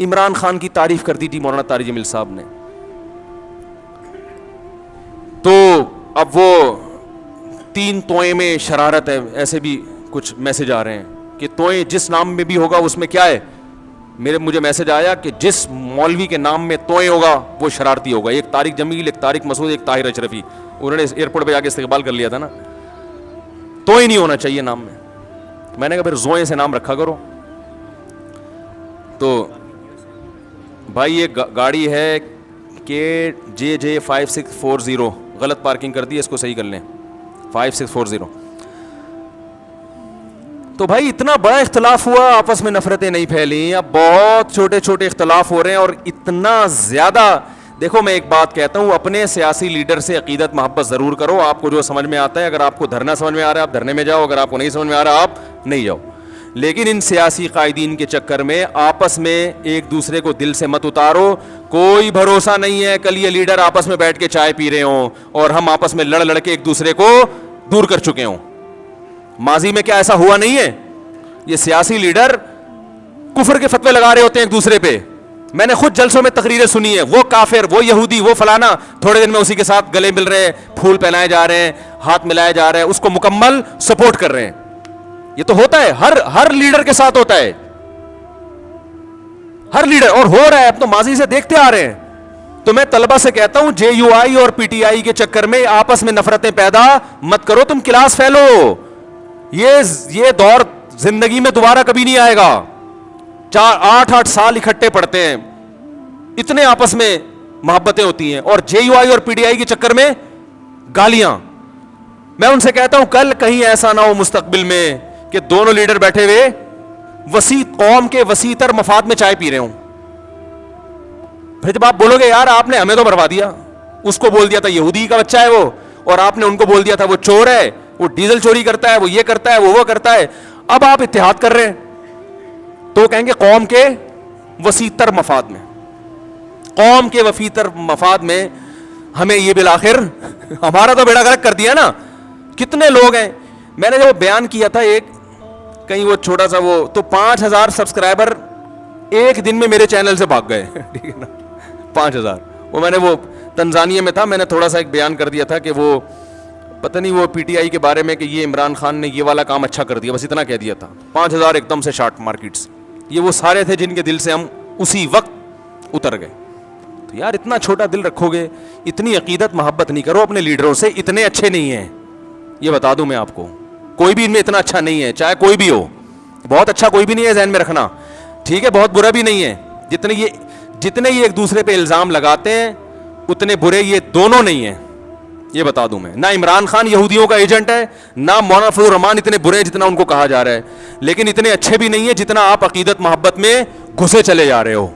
عمران خان کی تعریف کر دی تھی مولانا طارق جمیل صاحب نے. تو اب وہ 3 توئیں میں شرارت ہے, ایسے بھی کچھ میسج آ رہے ہیں کہ توئیں جس نام میں بھی ہوگا اس میں کیا ہے. مجھے میسج آیا کہ جس مولوی کے نام میں توئیں ہوگا وہ شرارتی ہوگا. ایک طارق جمیل, ایک طارق مسعود, ایک طاہر اشرفی, انہوں نے ایئرپورٹ پہ جا کے استقبال کر لیا تھا نا. توئیں نہیں ہونا چاہیے نام میں. میں نے کہا پھر زوئیں سے نام رکھا کرو. تو بھائی یہ گاڑی ہے کہ JJ5640, غلط پارکنگ کر دی, اس کو صحیح کر لیں. 5640. تو بھائی اتنا بڑا اختلاف ہوا, آپس میں نفرتیں نہیں پھیلیں. اب بہت چھوٹے چھوٹے اختلاف ہو رہے ہیں اور اتنا زیادہ. دیکھو میں ایک بات کہتا ہوں, اپنے سیاسی لیڈر سے عقیدت محبت ضرور کرو. آپ کو جو سمجھ میں آتا ہے, اگر آپ کو دھرنا سمجھ میں آ رہا ہے آپ دھرنے میں جاؤ, اگر آپ کو نہیں سمجھ میں آ رہا آپ نہیں جاؤ. لیکن ان سیاسی قائدین کے چکر میں آپس میں ایک دوسرے کو دل سے مت اتارو. کوئی بھروسہ نہیں ہے کل یہ لیڈر آپس میں بیٹھ کے چائے پی رہے ہوں اور ہم آپس میں لڑ کے ایک دوسرے کو دور کر چکے ہوں. ماضی میں کیا ایسا ہوا نہیں ہے؟ یہ سیاسی لیڈر کفر کے فتوے لگا رہے ہوتے ہیں ایک دوسرے پہ. میں نے خود جلسوں میں تقریریں سنی ہیں, وہ کافر, وہ یہودی, وہ فلانا, تھوڑے دن میں اسی کے ساتھ گلے مل رہے ہیں, پھول پہنائے جا رہے ہیں, ہاتھ ملائے جا رہے ہیں, اس کو مکمل سپورٹ کر رہے ہیں. یہ تو ہوتا ہے, ہر لیڈر کے ساتھ ہوتا ہے, ہر لیڈر, اور ہو رہا ہے. اب تو ماضی سے دیکھتے آ رہے ہیں. تو میں طلبہ سے کہتا ہوں JUI اور PTI کے چکر میں آپس میں نفرتیں پیدا مت کرو. تم کلاس فیلو. یہ دور زندگی میں دوبارہ کبھی نہیں آئے گا. 8 سال اکٹھے پڑھتے ہیں, اتنے آپس میں محبتیں ہوتی ہیں, اور JUI اور PTI کے چکر میں گالیاں. میں ان سے کہتا ہوں کل کہیں ایسا نہ ہو مستقبل میں کہ دونوں لیڈر بیٹھے ہوئے وسیع قوم کے وسیع تر مفاد میں چائے پی رہے ہوں. پھر جب آپ بولو گے یار آپ نے ہمیں تو بروا دیا, اس کو بول دیا تھا یہودی کا بچہ ہے وہ, اور آپ نے ان کو بول دیا تھا وہ چور ہے, وہ ڈیزل چوری کرتا ہے, وہ یہ کرتا ہے, وہ کرتا ہے. اب آپ اتحاد کر رہے ہیں تو کہیں گے قوم کے وسیع تر مفاد میں, قوم کے وسیع تر مفاد میں ہمیں یہ بالآخر ہمارا تو بیڑا غرق کر دیا نا. کتنے لوگ ہیں, میں نے جو بیان کیا تھا ایک کہیں وہ چھوٹا سا وہ, تو 5000 سبسکرائبر ایک دن میں میرے چینل سے بھاگ گئے. ٹھیک ہے نا, 5000. وہ میں نے وہ تنزانیہ میں تھا, میں نے تھوڑا سا ایک بیان کر دیا تھا کہ وہ پتہ نہیں وہ PTI کے بارے میں کہ یہ عمران خان نے یہ والا کام اچھا کر دیا, بس اتنا کہہ دیا تھا. 5000 ایک دم سے شارٹ مارکیٹس. یہ وہ سارے تھے جن کے دل سے ہم اسی وقت اتر گئے. تو یار اتنا چھوٹا دل رکھو گے, اتنی عقیدت محبت نہیں کرو اپنے لیڈروں سے. اتنے اچھے نہیں ہیں, یہ بتا دوں میں آپ کو, کوئی بھی ان میں اتنا اچھا نہیں ہے, چاہے کوئی بھی ہو. بہت اچھا کوئی بھی نہیں ہے, ذہن میں رکھنا, ٹھیک ہے, بہت برا بھی نہیں ہے. جتنے یہ ایک دوسرے پہ الزام لگاتے ہیں اتنے برے یہ دونوں نہیں ہیں, یہ بتا دوں میں. نہ عمران خان یہودیوں کا ایجنٹ ہے, نہ مولانا فضل الرحمان اتنے برے ہیں جتنا ان کو کہا جا رہا ہے, لیکن اتنے اچھے بھی نہیں ہیں جتنا آپ عقیدت محبت میں گھسے چلے جا رہے ہو.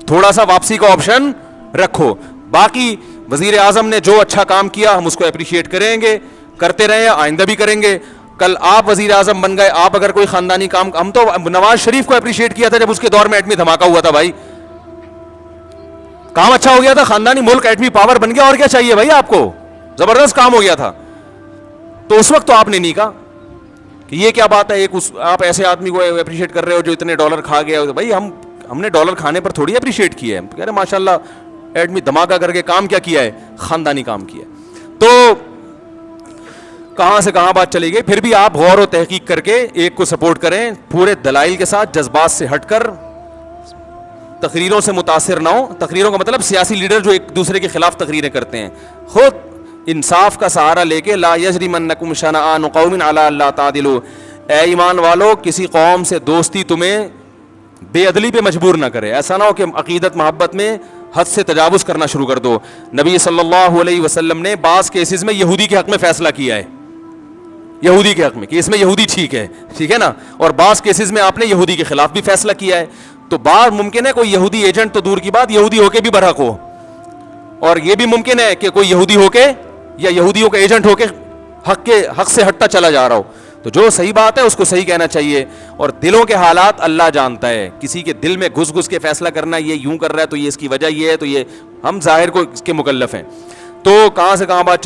تھوڑا سا واپسی کا آپشن رکھو. باقی وزیر اعظم نے جو اچھا کام کیا ہم اس کو اپریشیٹ کریں گے, کرتے رہے, آئندہ بھی کریں گے. کل آپ وزیر اعظم بن گئے, آپ اگر کوئی خاندانی کام, ہم تو نواز شریف کو اپریشیٹ کیا تھا جب اس کے دور میں ایٹمی دھماکہ ہوا تھا. بھائی کام اچھا ہو گیا تھا, خاندانی ملک ایٹمی پاور بن گیا, اور کیا چاہیے بھائی آپ کو, زبردست کام ہو گیا تھا. تو اس وقت تو آپ نے نہیں کہا کہ یہ کیا بات ہے, ایک آپ ایسے آدمی کو اپریشیٹ کر رہے ہو جو اتنے ڈالر کھا گیا. بھائی ہم نے ڈالر کھانے پر تھوڑی اپریشیٹ کیا ہے, کہہ رہے ماشاء اللہ ایٹمی دھماکہ کر کے کام کیا کیا ہے, خاندانی کام کیا. تو کہاں سے کہاں بات چلی گئی. پھر بھی آپ غور و تحقیق کر کے ایک کو سپورٹ کریں, پورے دلائل کے ساتھ, جذبات سے ہٹ کر, تقریروں سے متاثر نہ ہو. تقریروں کا مطلب سیاسی لیڈر جو ایک دوسرے کے خلاف تقریریں کرتے ہیں, خود انصاف کا سہارا لے کے, لا یجرمنکم شنآن قوم علی الا تعدلوا, اے ایمان والو کسی قوم سے دوستی تمہیں بے عدلی پہ مجبور نہ کرے. ایسا نہ ہو کہ عقیدت محبت میں حد سے تجاوز کرنا شروع کر دو. نبی صلی اللہ علیہ وسلم نے بعض کیسز میں یہودی کے حق میں فیصلہ کیا ہے, یہودی کے حق میں کہ اس میں یہودی ٹھیک ہے نا, اور بعض کیسز میں آپ نے یہودی کے خلاف بھی فیصلہ کیا ہے. تو بعض ممکن ہے کوئی یہودی ایجنٹ تو دور کی بات, یہودی ہو کے بھی برحق ہو, اور یہ بھی ممکن ہے کہ کوئی یہودی ہو کے یا یہودیوں کا ایجنٹ ہو کے حق سے ہٹتا چلا جا رہا ہو. تو جو صحیح بات ہے اس کو صحیح کہنا چاہیے, اور دلوں کے حالات اللہ جانتا ہے. کسی کے دل میں گھس کے فیصلہ کرنا, یہ یوں کر رہا ہے تو یہ اس کی وجہ یہ ہے, تو یہ ہم ظاہر کو اس کے مکلف ہیں. تو کہاں سے کہاں بات